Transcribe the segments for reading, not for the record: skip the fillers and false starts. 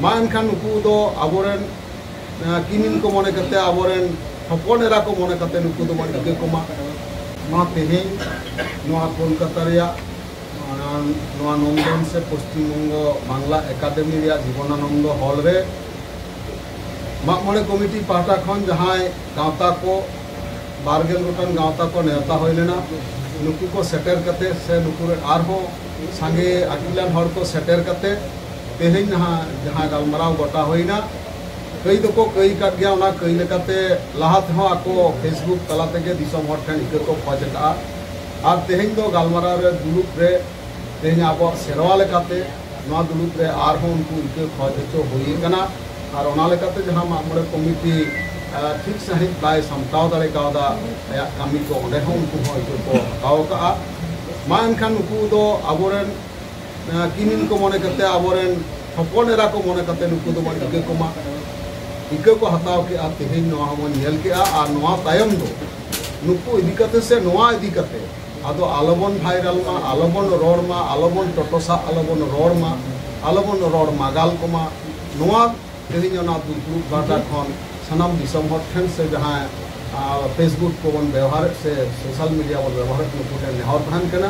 मा एनखान नुकु दो आबोरेन किमिन को मने करते आबोरेन हपन एरा को मने करते नुकु दो मन इके कोमा मा तेहें नोआ कोलकाता रिया नोआ नंदन से पश्चिम बंग बांग्ला एकाडेमी रिया जीवनानंद हॉल रे माग मणे कमिटी पाहटा खन जहां गावता को 12 गोटान गावता को नेता होय लेना नुकु को सेटर करते से नुकु आरहो सांगे अकिलान हर को सेटर करते तेहें जहां गलमाराव गोटा होइना कई दो कई का गया ना कई लेकाते लाहात हो आको फेसबुक तलाते के दिसम हर ठन इके को खोज का और तेहें दो गलमाराव रे दुलुप रे तेहें आबो सेरवा लेकाते नवा दुलुप रे आरहो उनको इके खोज चो होई कना और ओना लेकाते जहां मामले कमिटी ठीक सही बाय समताव दारे कावदा या कामी को ओंडे हो उनको हो इके को हटाव का मा एनखान नुकु दो आबोरेन किमिन को मने करते आबोरेन हपन एरा को मने करते नुकु दो मन इके कोमा इके को हताव के आ तेहें नोआ हमन नेल के आ नोआ तायम दो नुकु इदी करते से नोआ इदी करते आदो आलोबन भाइरल मा आलोबन रोड मा आलोबन टोटोसा आलोबन रोड मा आलोबन रोड मागाल कोमा नोआ तेहें ना दुलपुर बाटा खन सनाम दिसम हर ठन से जहां फेसबुक को बन व्यवहार से सोशल मीडिया बन व्यवहार नुकु ठन नेहर तहन कना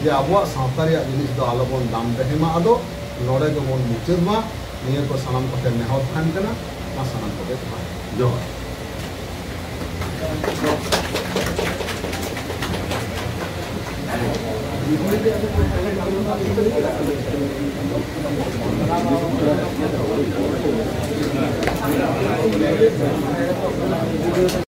जे आबो सावता रिया जिनिस दो आलोबन दाम देहेमा आदो नोडे जो बन मुचद मा निये को सनाम को नेहर तहन कना मा सनाम को जोहार